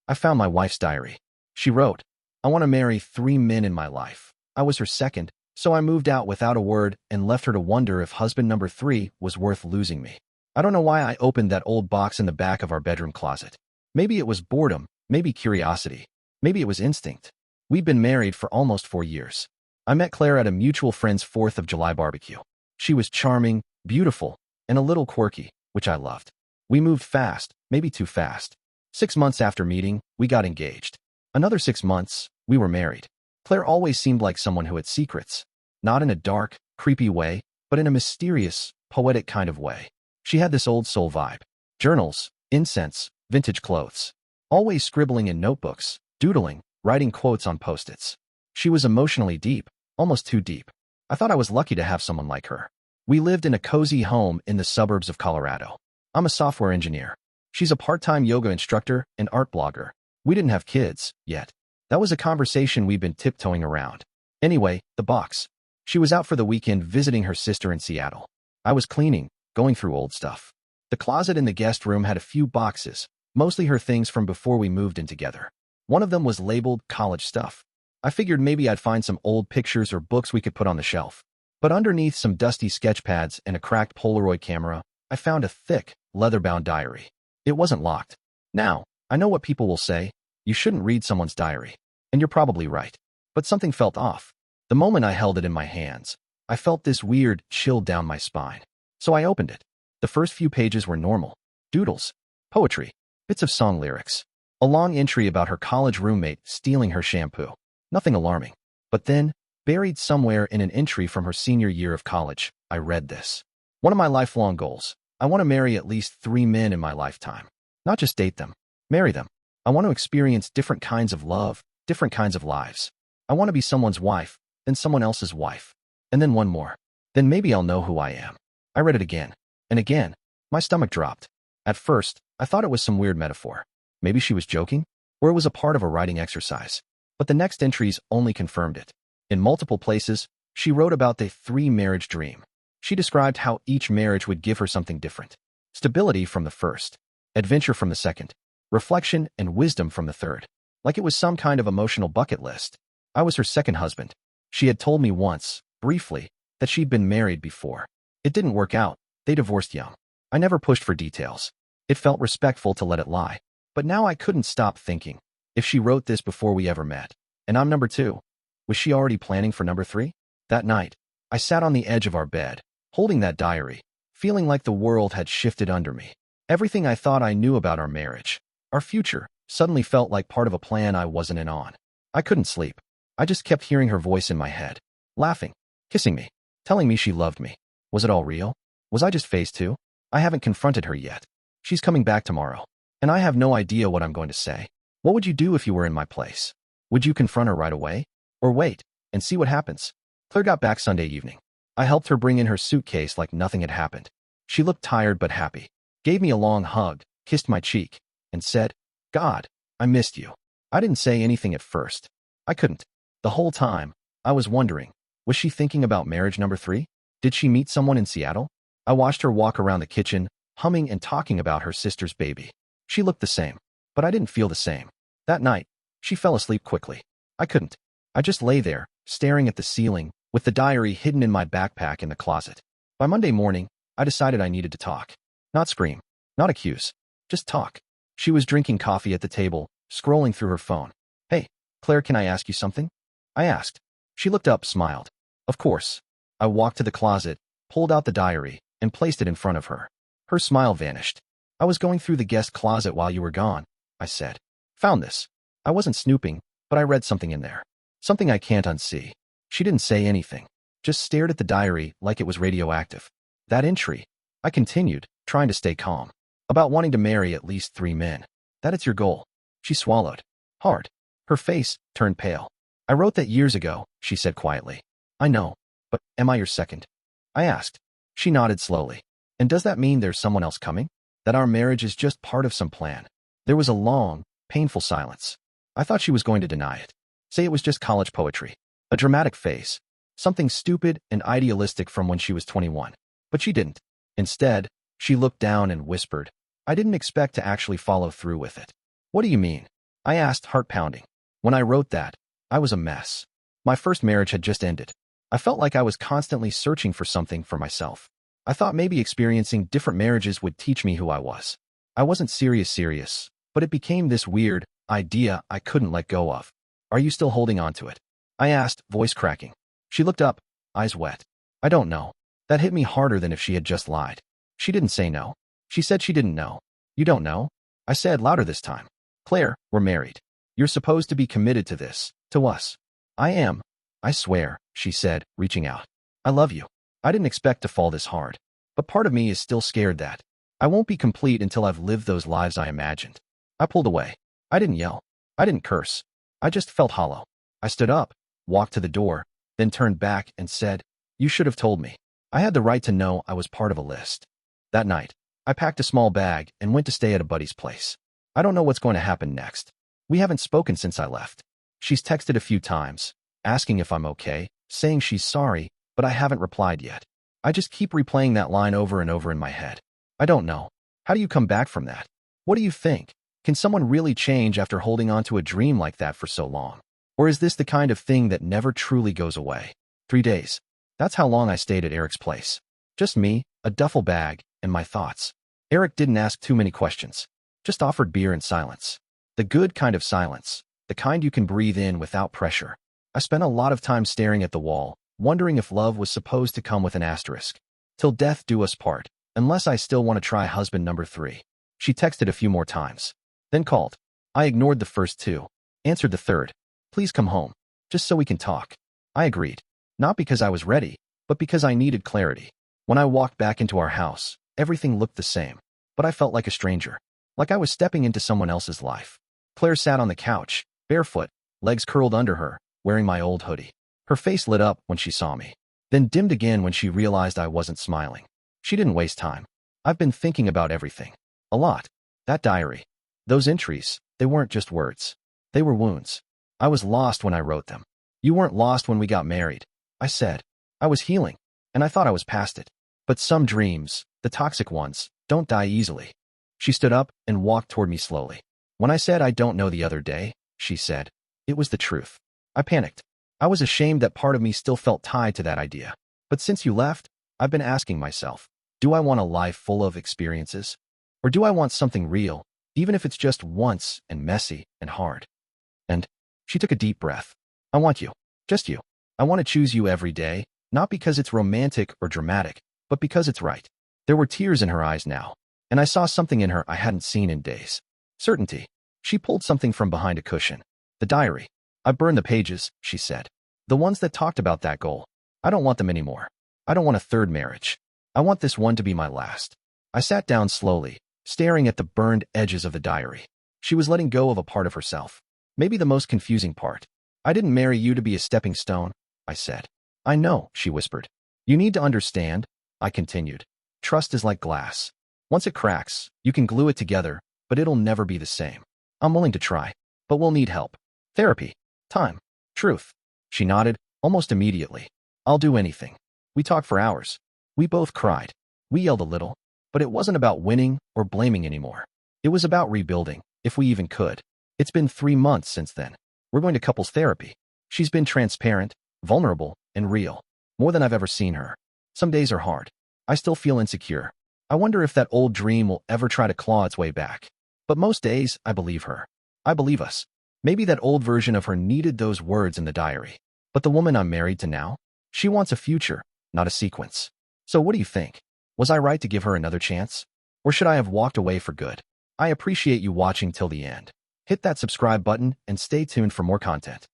I found my wife's diary. She wrote, "I want to marry 3 men in my life. I was her second, so I moved out without a word and left her to wonder if husband number 3 was worth losing me." I don't know why I opened that old box in the back of our bedroom closet. Maybe it was boredom, maybe curiosity, maybe it was instinct. We'd been married for almost 4 years. I met Claire at a mutual friend's 4th of July barbecue. She was charming, beautiful, and a little quirky, which I loved. We moved fast, maybe too fast. 6 months after meeting, we got engaged. Another 6 months, we were married. Claire always seemed like someone who had secrets. Not in a dark, creepy way, but in a mysterious, poetic kind of way. She had this old soul vibe. Journals, incense, vintage clothes. Always scribbling in notebooks, doodling, writing quotes on post-its. She was emotionally deep, almost too deep. I thought I was lucky to have someone like her. We lived in a cozy home in the suburbs of Colorado. I'm a software engineer. She's a part-time yoga instructor and art blogger. We didn't have kids, yet. That was a conversation we'd been tiptoeing around. Anyway, the box. She was out for the weekend visiting her sister in Seattle. I was cleaning, going through old stuff. The closet in the guest room had a few boxes, mostly her things from before we moved in together. One of them was labeled college stuff. I figured maybe I'd find some old pictures or books we could put on the shelf. But underneath some dusty sketch pads and a cracked Polaroid camera, I found a thick, leather-bound diary. It wasn't locked. Now, I know what people will say. You shouldn't read someone's diary. And you're probably right. But something felt off. The moment I held it in my hands, I felt this weird chill down my spine. So I opened it. The first few pages were normal. Doodles, poetry, bits of song lyrics. A long entry about her college roommate stealing her shampoo. Nothing alarming. But then, buried somewhere in an entry from her senior year of college, I read this. One of my lifelong goals. I want to marry at least 3 men in my lifetime. Not just date them. Marry them. I want to experience different kinds of love, different kinds of lives. I want to be someone's wife, then someone else's wife. And then one more. Then maybe I'll know who I am. I read it again. And again. My stomach dropped. At first, I thought it was some weird metaphor. Maybe she was joking? Or it was a part of a writing exercise. But the next entries only confirmed it. In multiple places, she wrote about the 3-marriage dream. She described how each marriage would give her something different. Stability from the first. Adventure from the second. Reflection and wisdom from the third. Like it was some kind of emotional bucket list. I was her second husband. She had told me once, briefly, that she'd been married before. It didn't work out. They divorced young. I never pushed for details. It felt respectful to let it lie. But now I couldn't stop thinking. If she wrote this before we ever met, and I'm number 2, was she already planning for number 3? That night, I sat on the edge of our bed, holding that diary, feeling like the world had shifted under me. Everything I thought I knew about our marriage, our future, suddenly felt like part of a plan I wasn't in on. I couldn't sleep. I just kept hearing her voice in my head, laughing, kissing me, telling me she loved me. Was it all real? Was I just phase 2? I haven't confronted her yet. She's coming back tomorrow, and I have no idea what I'm going to say. What would you do if you were in my place? Would you confront her right away? Or wait and see what happens? Claire got back Sunday evening. I helped her bring in her suitcase like nothing had happened. She looked tired but happy, gave me a long hug, kissed my cheek, and said, "God, I missed you." I didn't say anything at first. I couldn't. The whole time, I was wondering, was she thinking about marriage number 3? Did she meet someone in Seattle? I watched her walk around the kitchen, humming and talking about her sister's baby. She looked the same, but I didn't feel the same. That night, she fell asleep quickly. I couldn't. I just lay there, staring at the ceiling, with the diary hidden in my backpack in the closet. By Monday morning, I decided I needed to talk. Not scream, not accuse, just talk. She was drinking coffee at the table, scrolling through her phone. "Hey, Claire, can I ask you something?" I asked. She looked up, smiled. "Of course." I walked to the closet, pulled out the diary, and placed it in front of her. Her smile vanished. "I was going through the guest closet while you were gone," I said. "Found this." I wasn't snooping, but I read something in there. Something I can't unsee. She didn't say anything, just stared at the diary like it was radioactive. That entry. I continued, trying to stay calm. About wanting to marry at least 3 men. That it's your goal. She swallowed. Hard. Her face turned pale. "I wrote that years ago," she said quietly. "I know, but am I your second?" I asked. She nodded slowly. "And does that mean there's someone else coming? That our marriage is just part of some plan?" There was a long, painful silence. I thought she was going to deny it. Say it was just college poetry. A dramatic phase. Something stupid and idealistic from when she was 21. But she didn't. Instead, she looked down and whispered, "I didn't expect to actually follow through with it." "What do you mean?" I asked, heart pounding. When I wrote that, I was a mess. My first marriage had just ended. I felt like I was constantly searching for something for myself. I thought maybe experiencing different marriages would teach me who I was. I wasn't serious, but it became this weird idea I couldn't let go of. Are you still holding on to it? I asked, voice cracking. She looked up, eyes wet. I don't know. That hit me harder than if she had just lied. She didn't say no. She said she didn't know. You don't know? I said louder this time. Claire, we're married. You're supposed to be committed to this, to us. I am. I swear, she said, reaching out. I love you. I didn't expect to fall this hard. But part of me is still scared that I won't be complete until I've lived those lives I imagined. I pulled away. I didn't yell. I didn't curse. I just felt hollow. I stood up, walked to the door, then turned back and said, you should have told me. I had the right to know I was part of a list. That night, I packed a small bag and went to stay at a buddy's place. I don't know what's going to happen next. We haven't spoken since I left. She's texted a few times, asking if I'm okay, saying she's sorry, but I haven't replied yet. I just keep replaying that line over and over in my head. I don't know. How do you come back from that? What do you think? Can someone really change after holding on to a dream like that for so long? Or is this the kind of thing that never truly goes away? 3 days. That's how long I stayed at Eric's place. Just me, a duffel bag, and my thoughts. Eric didn't ask too many questions. Just offered beer and silence. The good kind of silence. The kind you can breathe in without pressure. I spent a lot of time staring at the wall, wondering if love was supposed to come with an asterisk. Till death do us part, unless I still want to try husband number 3. She texted a few more times. Then called. I ignored the first 2. Answered the third. Please come home. Just so we can talk. I agreed. Not because I was ready, but because I needed clarity. When I walked back into our house, everything looked the same. But I felt like a stranger. Like I was stepping into someone else's life. Claire sat on the couch, barefoot, legs curled under her, wearing my old hoodie. Her face lit up when she saw me, then dimmed again when she realized I wasn't smiling. She didn't waste time. I've been thinking about everything. A lot. That diary. Those entries, they weren't just words. They were wounds. I was lost when I wrote them. You weren't lost when we got married. I said. I was healing, and I thought I was past it. But some dreams, the toxic ones, don't die easily. She stood up and walked toward me slowly. When I said I don't know the other day, she said, it was the truth. I panicked. I was ashamed that part of me still felt tied to that idea. But since you left, I've been asking myself, do I want a life full of experiences? Or do I want something real, even if it's just once and messy and hard? And she took a deep breath. I want you. Just you. I want to choose you every day, not because it's romantic or dramatic, but because it's right. There were tears in her eyes now, and I saw something in her I hadn't seen in days. Certainty. She pulled something from behind a cushion. The diary. I burned the pages, she said. The ones that talked about that goal. I don't want them anymore. I don't want a third marriage. I want this one to be my last. I sat down slowly, staring at the burned edges of the diary. She was letting go of a part of herself. Maybe the most confusing part. I didn't marry you to be a stepping stone, I said. I know, she whispered. You need to understand, I continued. Trust is like glass. Once it cracks, you can glue it together, but it'll never be the same. I'm willing to try, but we'll need help. Therapy. Time. Truth. She nodded, almost immediately. I'll do anything. We talked for hours. We both cried. We yelled a little, but it wasn't about winning or blaming anymore. It was about rebuilding, if we even could. It's been 3 months since then. We're going to couples therapy. She's been transparent, vulnerable, and real. More than I've ever seen her. Some days are hard. I still feel insecure. I wonder if that old dream will ever try to claw its way back. But most days, I believe her. I believe us. Maybe that old version of her needed those words in the diary. But the woman I'm married to now, she wants a future, not a sequence. So what do you think? Was I right to give her another chance? Or should I have walked away for good? I appreciate you watching till the end. Hit that subscribe button and stay tuned for more content.